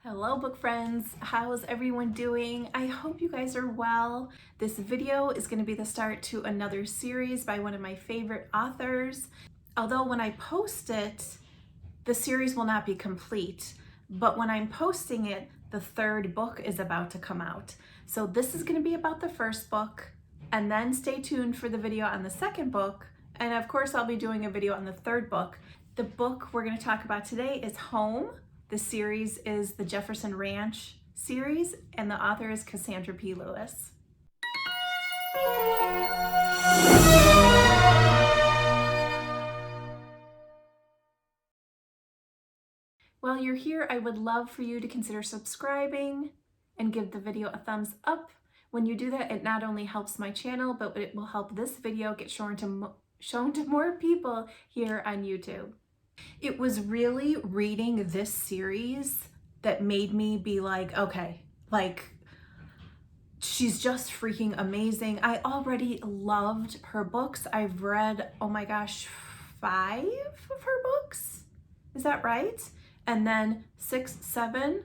Hello book friends, how's everyone doing? I hope you guys are well. This video is going to be the start to another series by one of my favorite authors. Although when I post it, the series will not be complete, but when I'm posting it, the third book is about to come out. So this is going to be about the first book, and then stay tuned for the video on the second book, and of course I'll be doing a video on the third book. The book we're going to talk about today is Home. The series is the Jefferson Ranch series, and the author is Cassandra P. Lewis. While you're here, I would love for you to consider subscribing and give the video a thumbs up. When you do that, it not only helps my channel, but it will help this video get shown to more people here on YouTube. It was really reading this series that made me be like, okay, she's just freaking amazing. I already loved her books. I've read, oh my gosh, 5 of her books. Is that right? And then 6, 7,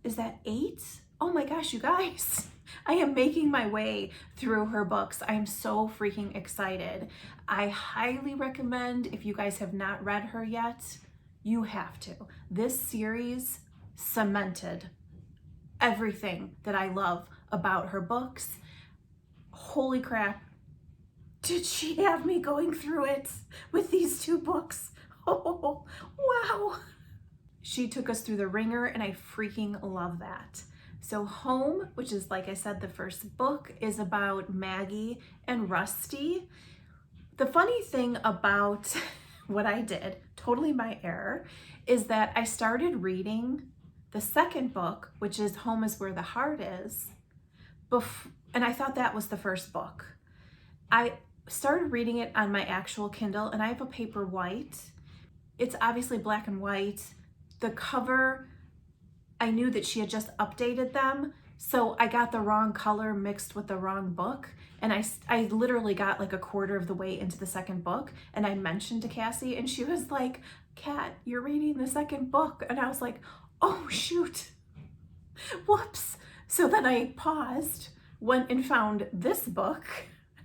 is that 8? Oh my gosh, you guys. I am making my way through her books. I'm so freaking excited. I highly recommend, if you guys have not read her yet, you have to. This series cemented everything that I love about her books. Holy crap. Did she have me going through it with these 2 books? Oh, wow. She took us through the ringer, and I freaking love that. So Home, which is, like I said, the first book, is about Maggie and Rusty. The funny thing about what I did, totally my error, is that I started reading the second book, which is Home is Where the Heart Is, and I thought that was the first book. I started reading it on my actual Kindle, and I have a paper white. It's obviously black and white. The cover, I knew that she had just updated them, so I got the wrong color mixed with the wrong book, and I literally got like a quarter of the way into the second book, and I mentioned to Cassie, and she was like, Kat, you're reading the second book, and I was like, oh shoot, whoops. So then I paused, went and found this book,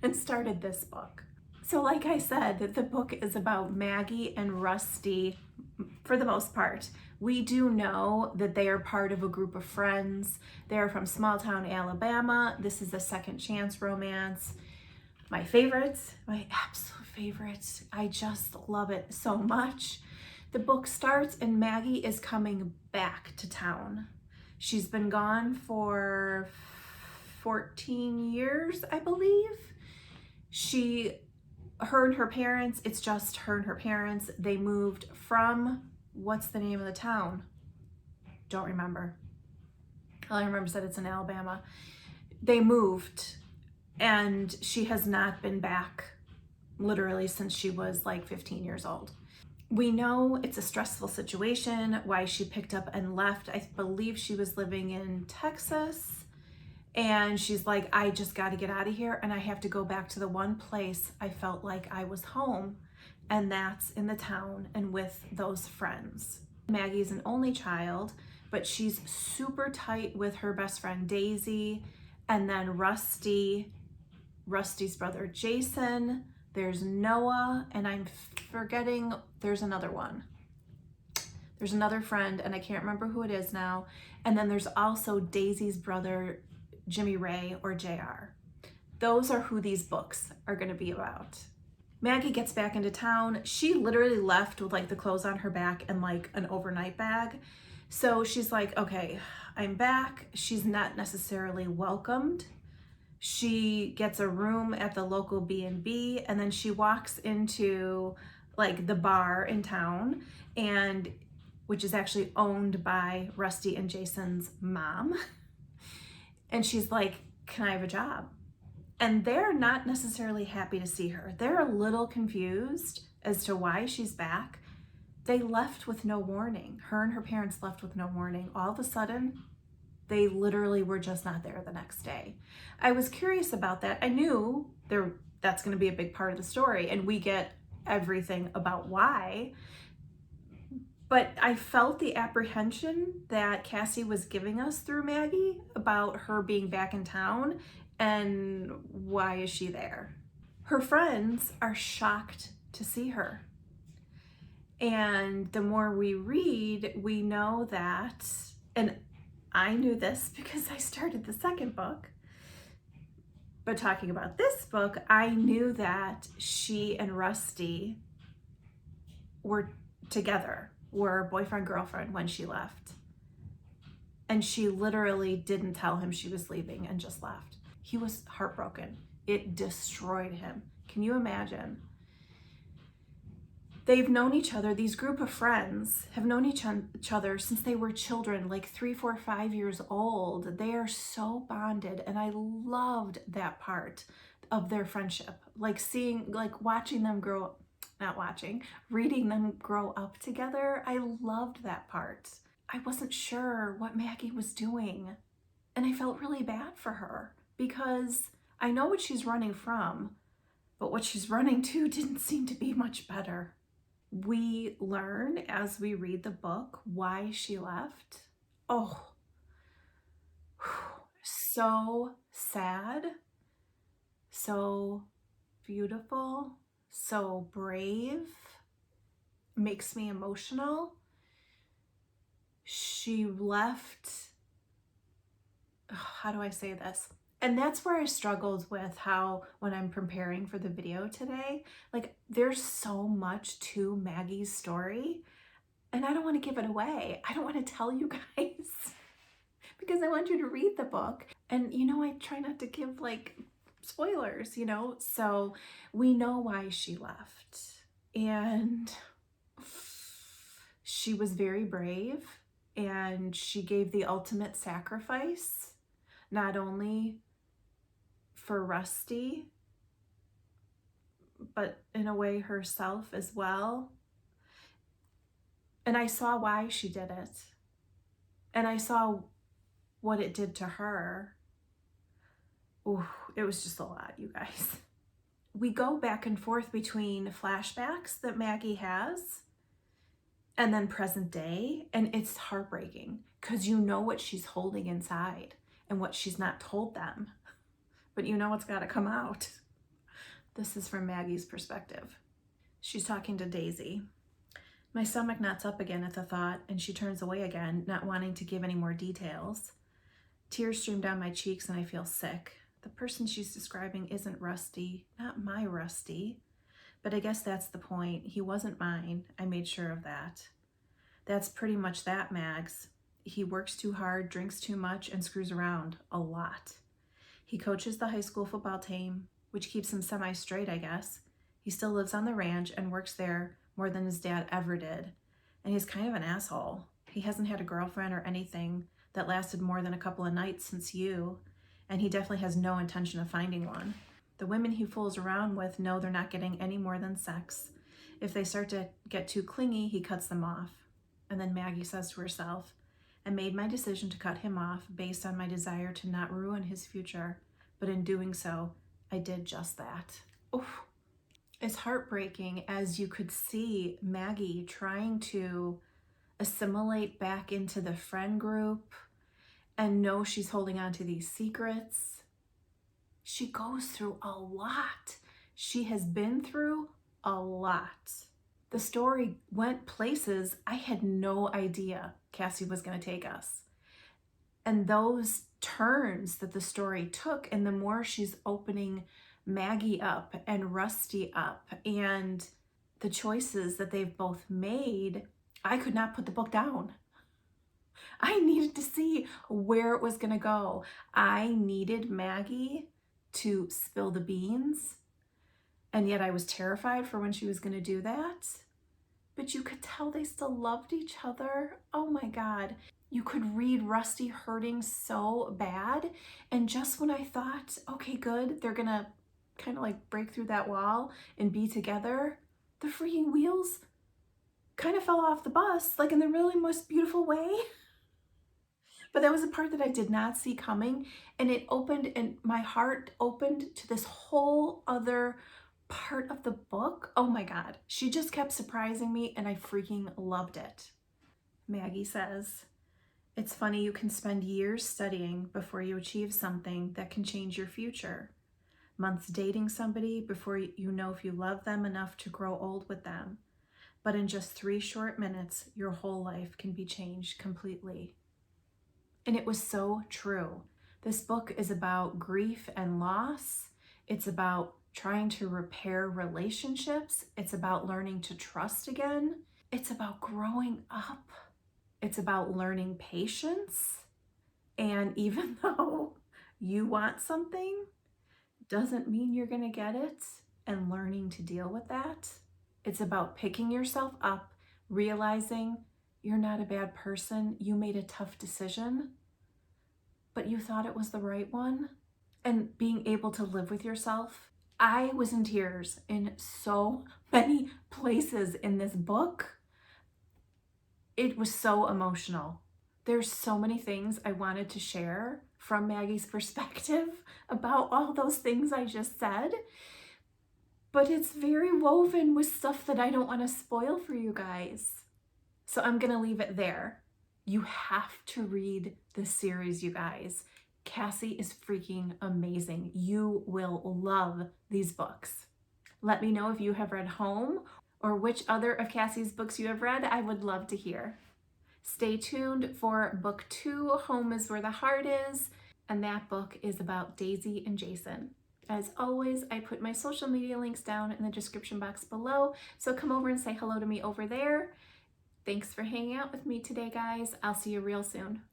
and started this book. So like I said, the book is about Maggie and Rusty for the most part. We do know that they are part of a group of friends. They are from small town Alabama. This is a second chance romance. My favorite, my absolute favorite. I just love it so much. The book starts and Maggie is coming back to town. She's been gone for 14 years, I believe. Her and her parents, it's just her and her parents. They moved from, what's the name of the town? Don't remember. All I remember is that it's in Alabama. They moved, and she has not been back literally since she was like 15 years old. We know it's a stressful situation, why she picked up and left. I believe she was living in Texas. And she's like, I just got to get out of here, and I have to go back to the one place I felt like I was home, and that's in the town and with those friends. Maggie's an only child, but she's super tight with her best friend Daisy, and then Rusty's brother Jason, there's Noah, and I'm forgetting, there's another one. There's another friend, and I can't remember who it is now. And then there's also Daisy's brother Jimmy Ray, or JR. Those are who these books are going to be about. Maggie gets back into town. She literally left with like the clothes on her back and like an overnight bag. So she's like, okay, I'm back. She's not necessarily welcomed. She gets a room at the local B&B, and then she walks into like the bar in town, and which is actually owned by Rusty and Jason's mom. And she's like, can I have a job? And they're not necessarily happy to see her. They're a little confused as to why she's back. They left with no warning. Her and her parents left with no warning. All of a sudden, they literally were just not there the next day. I was curious about that. I knew that's going to be a big part of the story, and we get everything about why. But I felt the apprehension that Cassie was giving us through Maggie about her being back in town and why is she there. Her friends are shocked to see her. And the more we read, we know that, and I knew this because I started the second book, but talking about this book, I knew that she and Rusty were together, were boyfriend-girlfriend when she left. And she literally didn't tell him she was leaving and just left. He was heartbroken. It destroyed him. Can you imagine? They've known each other, these group of friends have known each other since they were children, like 3, 4, 5 years old. They are so bonded, and I loved that part of their friendship. Like watching them grow, reading them grow up together. I loved that part. I wasn't sure what Maggie was doing, and I felt really bad for her because I know what she's running from, but what she's running to didn't seem to be much better. We learn as we read the book why she left. Oh, so sad, so beautiful, so brave, makes me emotional. She left, how do I say this? And that's where I struggled with how, when I'm preparing for the video today, like there's so much to Maggie's story and I don't want to give it away. I don't want to tell you guys because I want you to read the book. And you know, I try not to give like spoilers, you know? So we know why she left. And she was very brave and she gave the ultimate sacrifice, not only for Rusty, but in a way herself as well. And I saw why she did it. And I saw what it did to her. Ooh, it was just a lot, you guys. We go back and forth between flashbacks that Maggie has and then present day, and it's heartbreaking because you know what she's holding inside and what she's not told them. But you know what's got to come out. This is from Maggie's perspective. She's talking to Daisy. My stomach knots up again at the thought, and she turns away again, not wanting to give any more details. Tears stream down my cheeks and I feel sick. The person she's describing isn't Rusty, not my Rusty. But I guess that's the point. He wasn't mine. I made sure of that. That's pretty much that, Mags. He works too hard, drinks too much, and screws around a lot. He coaches the high school football team, which keeps him semi-straight, I guess. He still lives on the ranch and works there more than his dad ever did. And he's kind of an asshole. He hasn't had a girlfriend or anything that lasted more than a couple of nights since you, and he definitely has no intention of finding one. The women he fools around with know they're not getting any more than sex. If they start to get too clingy, he cuts them off. And then Maggie says to herself, I made my decision to cut him off based on my desire to not ruin his future, but in doing so, I did just that. Oof. It's heartbreaking as you could see Maggie trying to assimilate back into the friend group and know she's holding on to these secrets. She goes through a lot. She has been through a lot. The story went places I had no idea Cassie was going to take us. And those turns that the story took, and the more she's opening Maggie up and Rusty up and the choices that they've both made, I could not put the book down. I needed to see where it was going to go. I needed Maggie to spill the beans, and yet I was terrified for when she was going to do that. But you could tell they still loved each other. Oh my God. You could read Rusty hurting so bad. And just when I thought, okay, good, they're going to kind of like break through that wall and be together, the freaking wheels kind of fell off the bus, like in the really most beautiful way. But that was a part that I did not see coming, and it opened, and my heart opened to this whole other part of the book. Oh my God, she just kept surprising me and I freaking loved it. Maggie says. It's funny you can spend years studying before you achieve something that can change your future. Months dating somebody before you know if you love them enough to grow old with them. But in just 3 short minutes, your whole life can be changed completely. And it was so true. This book is about grief and loss. It's about trying to repair relationships. It's about learning to trust again. It's about growing up. It's about learning patience. And even though you want something, doesn't mean you're going to get it, and learning to deal with that. It's about picking yourself up, realizing you're not a bad person. You made a tough decision, but you thought it was the right one, and being able to live with yourself. I was in tears in so many places in this book. It was so emotional. There's so many things I wanted to share from Maggie's perspective about all those things I just said, but it's very woven with stuff that I don't want to spoil for you guys. So I'm going to leave it there. You have to read this series, you guys. Cassie is freaking amazing. You will love these books. Let me know if you have read Home or which other of Cassie's books you have read. I would love to hear. Stay tuned for book 2, Home is Where the Heart Is, and that book is about Daisy and Jason. As always, I put my social media links down in the description box below, so come over and say hello to me over there. Thanks for hanging out with me today, guys. I'll see you real soon.